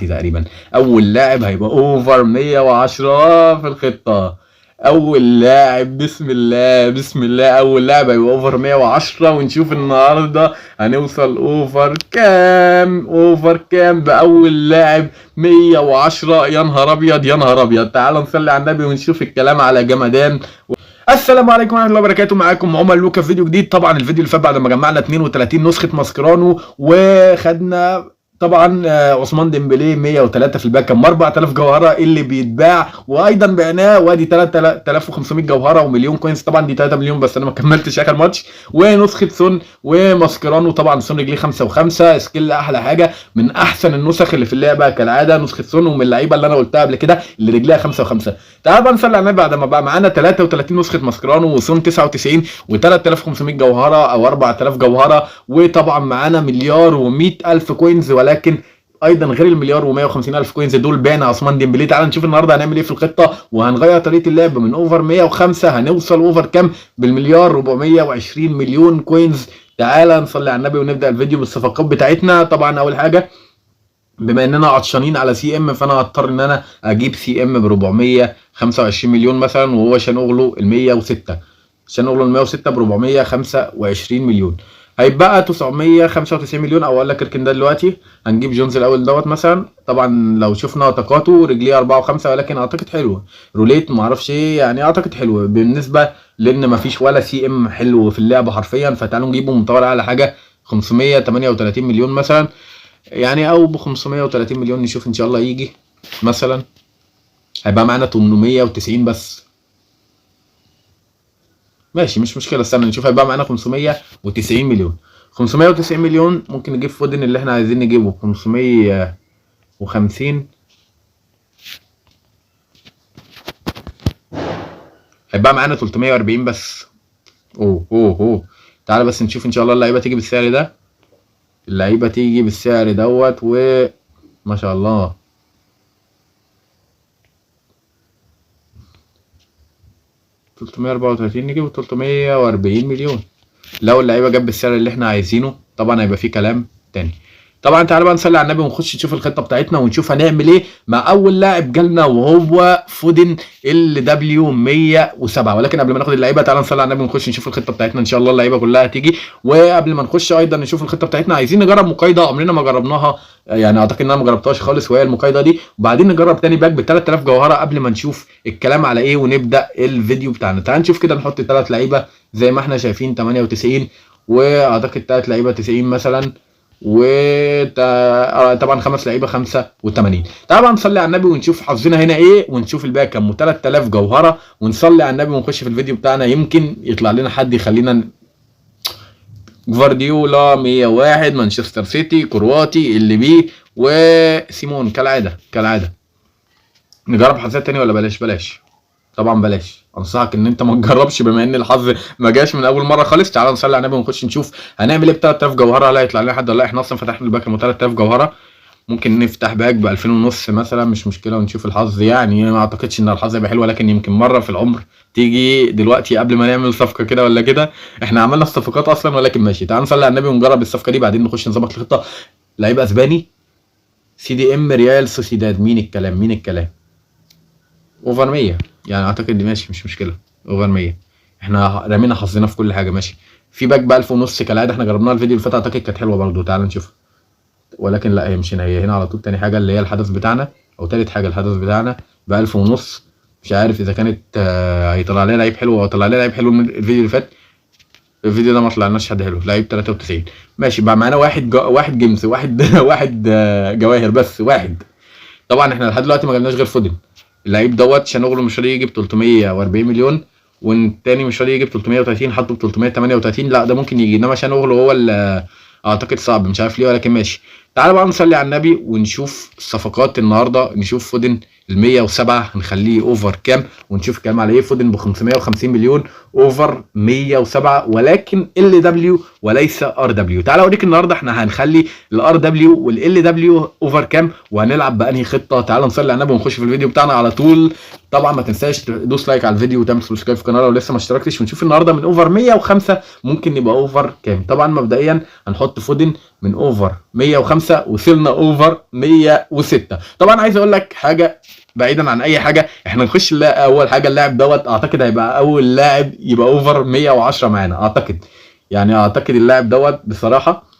تقريبا اول لاعب هيبقى اوفر 110 في الخطه. اول لاعب بسم الله بسم الله، اول لاعب هيبقى اوفر 110 ونشوف النهارده هنوصل اوفر كام باول لاعب 110. يا نهار ابيض يا نهار ابيض، تعال نصلي على النبي ونشوف الكلام على جمدان. السلام عليكم ورحمه الله وبركاته، معاكم عمر لوكا في فيديو جديد. طبعا الفيديو اللي فات بعد ما جمعنا 32 نسخه ماسكرانو وخدنا طبعا عثمان ديمبلي 103 في الباك، كان 4000 جوهره اللي بيتباع، وايضا بعناه وادي 3500 جوهره ومليون كوينز. طبعا دي 3 مليون بس انا ما كملتش اخر ماتش. ونسخه سون وماسكرانو، طبعا سون رجليه 5 و5 سكيل، احلى حاجه من احسن النسخ اللي في اللعبه كالعاده نسخه سون، ومن اللعيبه اللي انا قلتها قبل كده اللي رجليها 5 و5. تعال بقى نصلي على النبي بعد ما بقى معانا 33 نسخه ماسكرانو وسون 99 و3500 جوهره او 4000 جوهره، وطبعا معانا مليار و100 الف كوينز، ولكن ايضا غير المليار و150 الف كوينز دول بعنا عثمان ديمبلي. تعال نشوف النهارده هنعمل ايه في الخطه، وهنغير طريقه اللعب من اوفر 105 هنوصل اوفر كام بالمليار 420 مليون كوينز. تعال نصلي على النبي ونبدا الفيديو بالصفقات بتاعتنا. طبعا اول حاجه بما اننا عطشانين على سي ام، فانا هضطر ان انا اجيب سي ام ب 425 مليون مثلا، وهو شانوغلو ال 106 ب 425 مليون، هيبقى 995 مليون. او اقول لك اركن ده دلوقتي، هنجيب جونز الاول دوت مثلا. طبعا لو شفنا طاقاته رجليه 4 و5، ولكن اعتقد حلوه روليت ما اعرفش ايه يعني، اعتقد حلوه بالنسبه لان ما فيش ولا سي ام حلو في اللعبه حرفيا. فتعالوا نجيبه مطور على حاجه 538 مليون مثلا يعني، او ب 530 مليون نشوف ان شاء الله يجي مثلا. هيبقى معانا 890 بس، ماشي مش مشكله. استنى نشوف، هيبقى معانا 590 مليون. 590 مليون ممكن نجيب فودن اللي احنا عايزين نجيبه ب 550، هيبقى معانا 340 بس. اوه تعالى بس نشوف ان شاء الله اللعيبه تيجي بالسعر ده، اللعيبه تيجي بالسعر دوت، وما شاء الله 334 نجيبه 340 مليون. لو اللعيبه جاب بالسعر اللي احنا عايزينه طبعا هيبقى فيه كلام تاني. طبعا تعالى بقى نصلي على النبي ونخش نشوف الخطه بتاعتنا ونشوف هنعمل ايه مع اول لاعب جالنا، وهو فودن ال دبليو 107. ولكن قبل ما ناخد اللعيبه تعالى نصلي على النبي ونخش نشوف الخطه بتاعتنا، ان شاء الله اللعيبه كلها هتيجي. وقبل ما نخش ايضا نشوف الخطه بتاعتنا، عايزين نجرب مقايضه عمرنا ما جربناها يعني، اعتقد ان انا ما جربتهاش خالص، وهي المقايضه دي. وبعدين نجرب تاني باك ب 3000 جوهره قبل ما نشوف الكلام على ايه ونبدا الفيديو بتاعنا. تعال نشوف كده، نحط 3 لعيبه زي ما احنا شايفين 98، واعتقد 3 لعيبه 90 مثلا، وطبعا 5 لعيبه 85. تعال بقى نصلي على النبي ونشوف حظنا هنا ايه، ونشوف الباقي كام 3000 جوهره، ونصلي على النبي ونخش في الفيديو بتاعنا. يمكن يطلع لنا حد يخلينا جوارديولا 101 مانشستر سيتي كرواتي اللي بيه وسيمون كالعاده. نجرب حظات تاني ولا بلاش؟ طبعا بلاش، انصحك ان انت ما تجربش بما ان الحظ ما جاش من اول مره خالص. تعالى نصلي على النبي ونخش نشوف هنعمل ايه ب 3000 جوهره. لا يطلع لنا حد ولا احنا اصلا فتحنا الباك ب 3000 جوهره، ممكن نفتح باك ب 2500 مثلا، مش مشكله ونشوف الحظ يعني. ما اعتقدش ان الحظ هيبقى حلو، ولكن يمكن مره في العمر تيجي دلوقتي قبل ما نعمل صفقه كده ولا كده. احنا عملنا الصفقات اصلا ولكن ماشي. تعالى نصلي على النبي ونجرب الصفقه دي، بعدين نخش نظبط الخطه. لعيب اسباني سي دي ام ريال سوسيداد، مين الكلام اوفر 100 يعني، اعتقد دي ماشي مش مشكله. اوفر 100 احنا رمينا حظنا في كل حاجه ماشي. في باك ب 1500 كالعاده، احنا جربناها الفيديو اللي فات اعتقد كانت حلوه برده. تعال نشوفها، ولكن لا هي مش هنا، هي هنا على طول. تاني حاجه اللي هي الحدث بتاعنا، او تالت حاجه الحدث بتاعنا ب 1500. مش عارف اذا كانت هيطلع لنا لعيب حلو او طلع لنا لعيب حلو من الفيديو اللي فات. الفيديو ده ما طلعناش حد حلو، لعيب 93 ماشي. بقى معانا واحد جيمس واحد جواهر بس واحد. طبعا احنا لحد دلوقتي ما جبناش غير فودن. اللعيب دوت شانوغلو مش راضي يجيب 340 مليون، والتاني مش راضي يجيب 330، حطه ب 338. لا ده ممكن يجي، انما شانوغلو هو اللي اعتقد صعب مش عارف ليه، ولكن ماشي. تعال بقى نصلي على النبي ونشوف الصفقات النهارده. نشوف فودن ال 107 هنخليه اوفر كام، ونشوف الكلام على ايه. فودن ب 550 مليون اوفر 107، ولكن ال دبليو وليس ار دبليو. تعال اوريك النهارده احنا هنخلي الار دبليو والال دبليو اوفر كام، وهنلعب بانهي خطه. تعال نصلي على النبي ونخش في الفيديو بتاعنا على طول. طبعا ما تنساش تدوس لايك على الفيديو وتعمل سبسكرايب في القناه لو لسه ما اشتركتش، ونشوف النهارده من اوفر 105 ممكن نبقى اوفر كام. طبعا مبدئيا هنحط فودن من اوفر 105 وصلنا اوفر 106. طبعا عايز اقول لك حاجه بعيدا عن اي حاجه، احنا نخش اول حاجه اللاعب دوت اعتقد هيبقى اول لاعب يبقى اوفر 110 معانا اعتقد. يعني اعتقد اللاعب دوت بصراحه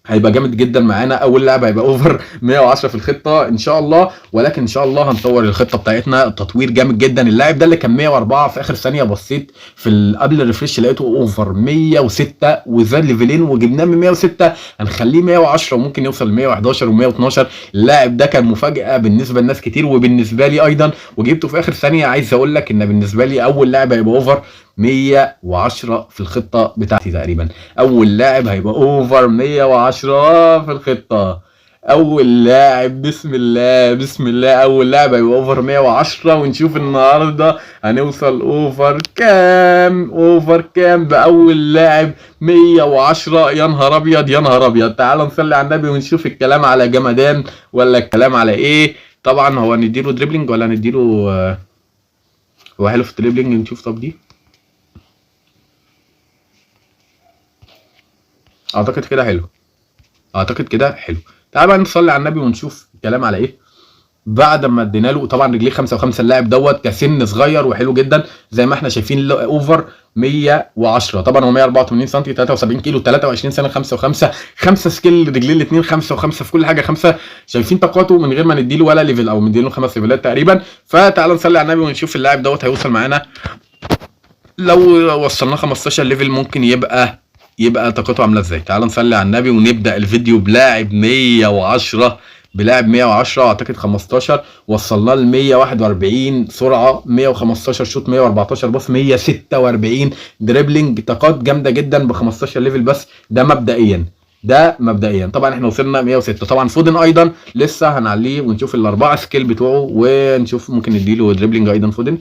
هيبقى جامد جدا معانا، اول لاعب هيبقى اوفر 110 في الخطه ان شاء الله. ولكن ان شاء الله هنطور الخطه بتاعتنا تطوير جامد جدا. اللاعب ده اللي كان 104 في اخر ثانيه بصيت في قبل الريفريش لقيته اوفر 106 وزاد ليفلين وجبناه من 106 هنخليه 110 وممكن يوصل ل 111 و112. اللاعب ده كان مفاجاه بالنسبه لناس كتير وبالنسبه لي ايضا، وجبته في اخر ثانيه. عايز اقول لك ان بالنسبه لي اول لاعب هيبقى اوفر 110 في الخطه بتاعتي تقريبا. اول لاعب هيبقى اوفر 110 في الخطه. اول لاعب بسم الله بسم الله، اول لاعب هيبقى اوفر 110 ونشوف النهارده هنوصل اوفر كام. اوفر كام باول لاعب 110؟ يا نهار ابيض يا نهار ابيض. تعال نصلي على النبي ونشوف الكلام على جمدان ولا الكلام على ايه. طبعا هو نديله دريبلينج ولا نديله هو حلو في الدريبلينج. نشوف طب دي اعتقد كده حلو، اعتقد كده حلو. تعال بقى نصلي على النبي ونشوف الكلام على ايه. بعد ما ادينا له طبعا رجليه 5 و5 اللاعب دوت كسن صغير وحلو جدا زي ما احنا شايفين اوفر 110. طبعا هو 184 سم 73 كيلو 23 سنه 5 و5 5 سكيل رجليه الاثنين 5 و5 في كل حاجه 5. شايفين طاقاته من غير ما نديله ولا ليفل او نديله 5 ليفلات تقريبا. فتعال نصلي على النبي ونشوف اللاعب دوت هيوصل معانا. لو وصلنا 15 ليفل ممكن يبقى طاقته عامله ازاي. تعال نصلي على النبي ونبدا الفيديو بلاعب 110. بلاعب 110 اعتقد 15 وصلنا ل 141 سرعه 115 شوط 114 باص 146 دريبلينج. طاقات جامده جدا ب 15 ليفل بس. ده مبدئيا طبعا احنا وصلنا 106. طبعا فودن ايضا لسه هنعليه ونشوف الاربعه سكيل بتوعه ونشوف ممكن نديله دريبلينج ايضا فودن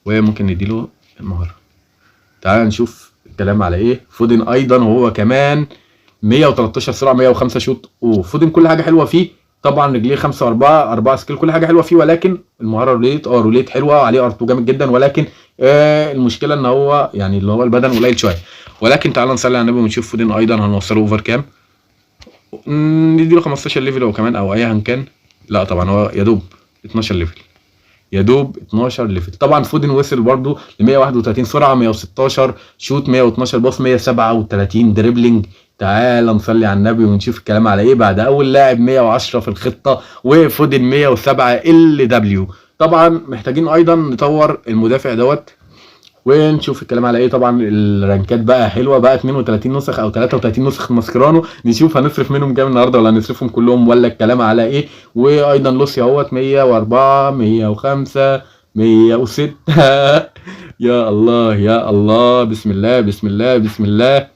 وممكن نديله المهاره. تعال نشوف الكلام على ايه. فودن ايضا وهو كمان 113 سرعه 105 شوط وفودن كل حاجه حلوه فيه. طبعا رجليه 5 و4 4 سكيل كل حاجه حلوه فيه، ولكن المهاره روليت حلوه وعليه ار2 جامد جدا. ولكن المشكله ان هو يعني اللي هو البدن قليل شويه. ولكن تعال نصلي على النبي ونشوف فودن ايضا هنوصله اوفر كام. نديله 15 ليفل او كمان او ايا كان. لا طبعا هو يا دوب 12 ليفل، يا دوب 12 ليفل. طبعا فودن وصل برضو ل 131 سرعه 116 شوت 112 باص 137 دريبلينج. تعال نصلي على النبي ونشوف الكلام على ايه بعد اول لاعب 110 في الخطه وفودن 107 ال دبليو. طبعا محتاجين ايضا نطور المدافع دوت ونشوف الكلام على ايه. طبعا الرانكات بقى حلوه بقى 32 نسخ او 33 نسخ ماسكرانو. نشوف هنصرف منهم كام النهارده ولا هنصرفهم كلهم ولا الكلام على ايه. وايضا لوسي اهوت 104 105 106 يا الله يا الله بسم الله بسم الله بسم الله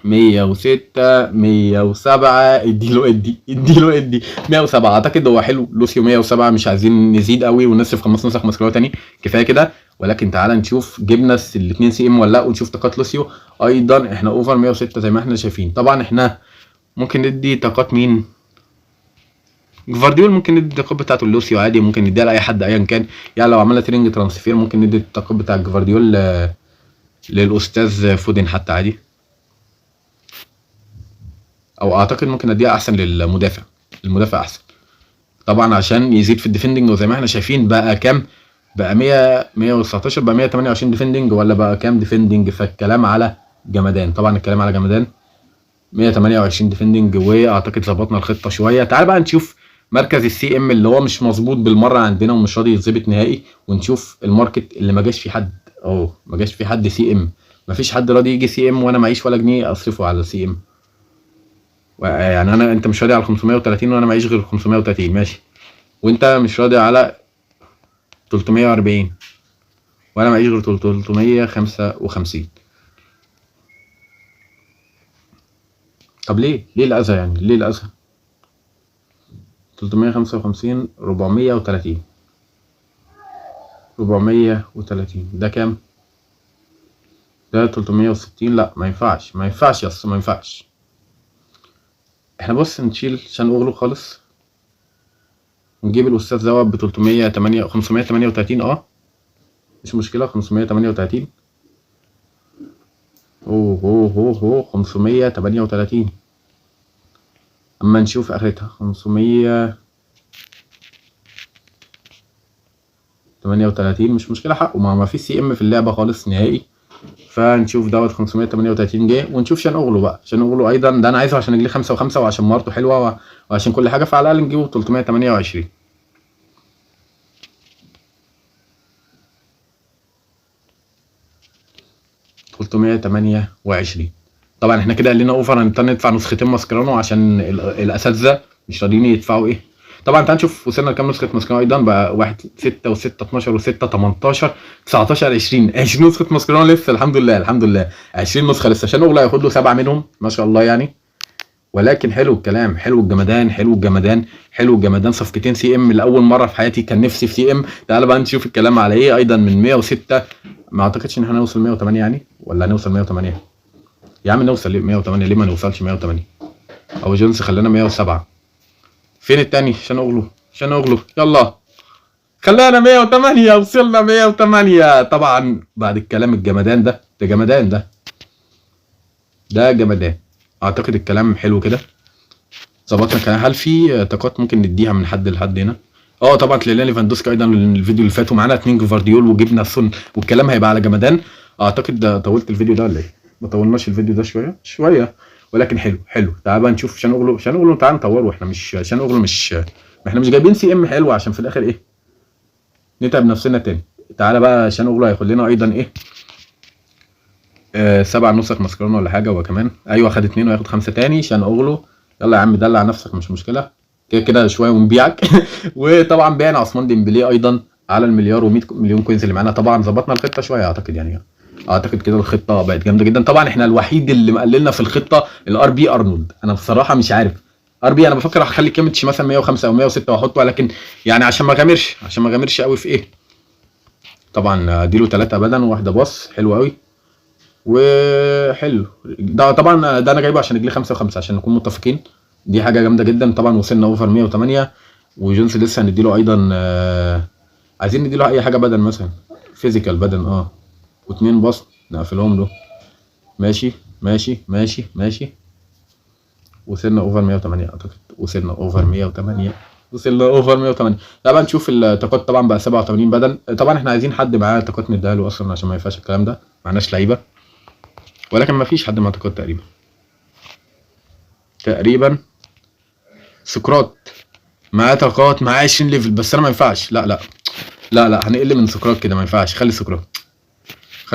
106 107 اديله 107 اعتقد هو حلو. لوسيو 107 مش عايزين نزيد قوي ونصرف 5 نسخ ماسكرانو تاني كفايه كده. ولكن تعالى نشوف جبنا الاثنين سي ام ولا لا ونشوف طاقات لوسيو. ايضا احنا اوفر 106 زي ما احنا شايفين. طبعا احنا ممكن ندي طاقات مين؟ جفارديول ممكن ندي الطاقات بتاعته لوسيو عادي، ممكن نديها لاي حد ايا كان. يعني لو عملنا ترينج ترانسفير ممكن ندي الطاقات بتاع جفارديول للاستاذ فودن حتى عادي. او اعتقد ممكن اديها احسن للمدافع، المدافع احسن طبعا عشان يزيد في الديفندنج. وزي ما احنا شايفين بقى كام؟ بقى 119 بقى 128 ديفندنج ولا بقى كام ديفندنج. فالكلام على جمدان. طبعا الكلام على جمدان 128 ديفندنج واعتقد ظبطنا الخطه شويه. تعال بقى نشوف مركز السي ام اللي هو مش مظبوط بالمره عندنا ومش راضي يتظبط نهائي. ونشوف الماركت اللي ما جاش فيه حد ما جاش فيه حد سي ام. مفيش حد راضي يجي سي ام وانا معيش ولا جنيه اصرفه على سي ام. يعني انت مش راضي على 530 وانا معيش غير 530 ماشي. وانت مش راضي على 340 وانا معيش غير 355. طب ليه الاذى يعني؟ ليه الاذى؟ 355 430 ده كام؟ ده 360. لا ما ينفعش يا اسطى ما ينفعش. احنا بص نشيل عشان اغلق خالص ونجيب الاستاذ دوت ب 538 مش مشكله 538. اوه 538. اما نشوف اخرتها 538 مش مشكله حقه، ما فيش سي ام في اللعبه خالص نهائي. فنشوف دوت 538 جه، ونشوف شان اغلو بقى. شان اغلو ايضا ده انا عايزه عشان رجليه 5 و5 وعشان مهارته حلوه وعشان كل حاجه، فعلى الاقل نجيبه ب 328. طبعا احنا كده قال لنا اوفر، هنضطر ندفع نسختين ماسكرانو عشان الاساتذه مش راضيين يدفعوا ايه. طبعا تعال نشوف وصلنا لكام نسخه ماسكرانو ايضا بقى. 1 6 و6 12 و6 18 19 20 نسخه ماسكرانو لسه. الحمد لله 20 نسخه لسه. عشان اغلى هياخد له 7 منهم ما شاء الله يعني. ولكن حلو الكلام، حلو الجمدان صفقتين سي ام لاول مره في حياتي. كان نفسي في سي ام. تعال بقى نشوف الكلام على ايه. ايضا من 106 ما اعتقدش ان احنا هنوصل 108 يعني، ولا هنوصل 108 يا عم؟ نوصل 108 ليه ما نوصلش 108؟ او جونز خلانا 107. فين التاني؟ شان اغلو يلا خلانا 108. وصلنا 108. طبعا بعد الكلام الجمدان ده جمدان. اعتقد الكلام حلو كده، ظبطنا الكلام. هل في طاقات ممكن نديها من حد لحد هنا؟ طبعا تلاقي ليفاندوسكي ايضا الفيديو اللي فات، ومعانا 2 جفارديول وجبنا سون، والكلام هيبقى على جمدان. اعتقد ده طولت الفيديو ده ولا ايه؟ ما طولناش الفيديو ده شويه ولكن حلو. تعال بقى نشوف شان اغلو. تعال نطوره. احنا مش شان اغلو، احنا مش جايبين سي ام حلو عشان في الاخر ايه نتعب نفسنا تاني. تعال بقى شان اغلو هياخد لنا ايضا ايه 7 نسخ ماسكرانو ولا حاجه. هو كمان ايوه خد 2 وياخد 5 تاني. شان اغلو يلا يا عم دلع نفسك مش مشكله، كده شويه ونبيعك. وطبعا بعنا عثمان ديمبلي ايضا على المليار و100 مليون كوينز اللي معانا. طبعا ظبطنا الخطه شويه اعتقد يعني. اعتقد كده الخطه بقت جامده جدا. طبعا احنا الوحيد اللي مقللنا في الخطه الار بي ارنولد. انا بصراحه مش عارف ار بي، انا بفكر اخلي كيميتش مثلا 105 او 106 واحطه، ولكن يعني عشان ما غامرش قوي في ايه. طبعا اديله 3 بدن وواحده باص حلو قوي وحلو. ده طبعا ده انا جايبه عشان رجليه 5 و5 عشان نكون متفقين. دي حاجه جامده جدا. طبعا وصلنا اوفر 108. وجونز لسه هنديله ايضا عايزين نديله اي حاجه بدل مثلا فيزيكال بدل و2 باص نقفلهم له. ماشي. وصلنا اوفر 108 اعتقد. وصلنا اوفر 108. طبعا نشوف الطاقات. طبعا بقى 87 بدل. طبعا احنا عايزين حد معاه طاقات نديها له اصلا عشان ما ينفعش الكلام ده. معناش لعيبه، ولكن ما فيش حد معاه طاقات تقريبا. سقراط معاه طاقات، معاه 20 ليفل، بس انا ما ينفعش. لا هنقل من سقراط كده، ما ينفعش. خلي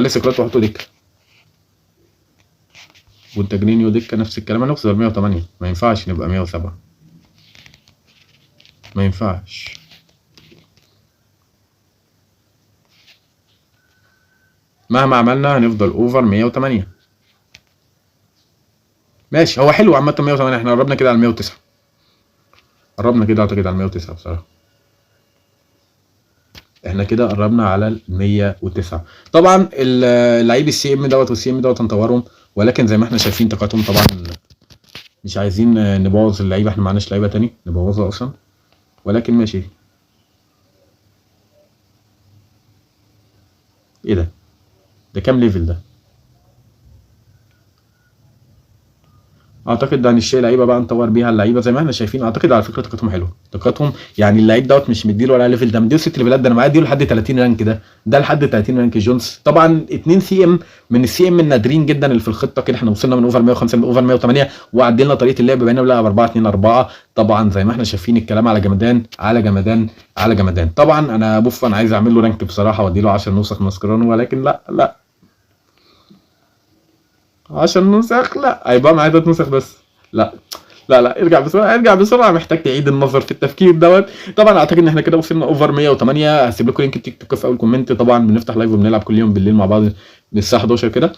سقراط واحطه دكه. والتجنينيو دكه نفس الكلام. هنوصل 108. ما ينفعش نبقى 107. ما ينفعش. مهما عملنا هنفضل اوفر 108. ماشي هو حلو عامه 108. احنا قربنا كده على 109. اعتقد على 109 بصراحه. احنا كده قربنا على 109. طبعا اللعيب السي ام دوت والسي ام دوت هنطورهم، ولكن زي ما احنا شايفين طاقتهم طبعا مش عايزين نبوظ اللعيبه. احنا معناش لعيبه تاني نبوظها اصلا، ولكن ماشي. ايه ده كام ليفل ده؟ اعتقد ده هنشتري لعيبه بقى نطور بيها اللعيبه زي ما احنا شايفين. اعتقد على فكره طاقتهم حلوه. يعني اللعيب دوت مش مديله ولا ليفل، ده مديله 6 ليفلات. ده انا معايا اديله لحد 30 رانك. ده لحد 30 رانك جونز. طبعا 2 سي ام من السي ام النادرين جدا اللي في الخطه. كده احنا وصلنا من اوفر 105 لاوفر 108 وعدلنا طريقه اللعب بقينا بنلعب 4-2-4. طبعا زي ما احنا شايفين الكلام على جمدان. طبعا انا بوفن عايز اعمل له رانك بصراحه واديله 10 نسخ ماسكرانو، ولكن لا 10 نسخ لا، هيبقى معايا 3 نسخ بس. لا ارجع بسرعه. محتاج تعيد النظر في التفكير دوت. طبعا اعتقد ان احنا كده وصلنا اوفر 108. هسيب لكم لينك التيك توك في اول كومنت. طبعا بنفتح لايف وبنلعب كل يوم بالليل مع بعض من الساعه 11 كده.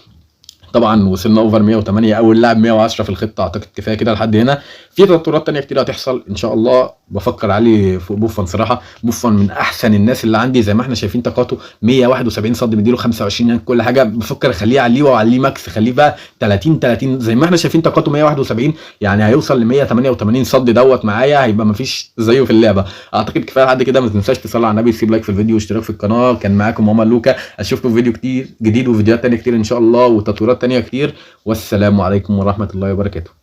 طبعا وصلنا اوفر 108. اول لاعب 110 في الخطه. اعتقد كفايه كده لحد هنا. في تطورات تانية كتير هتحصل ان شاء الله بفكر عليه فوق بوفون صراحه. بوفون من احسن الناس اللي عندي، زي ما احنا شايفين طاقاته 171 صد، مديله 25 يعني كل حاجه. بفكر اخليه عليه واعليه ماكس، خليه بقى 30 زي ما احنا شايفين طاقاته 171، يعني هيوصل ل 188 صد دوت معايا، هيبقى مفيش زيه في اللعبه. اعتقد كفايه لحد كده. ما تنساش تصلي على النبي، تسيب لايك في الفيديو واشتراك في القناه. كان معاكم عمر لوكا، اشوفكم في فيديو كتير جديد وفيديوهات تانية كتير ان شاء الله، وتطويرات تانية كتير. والسلام عليكم ورحمه الله وبركاته.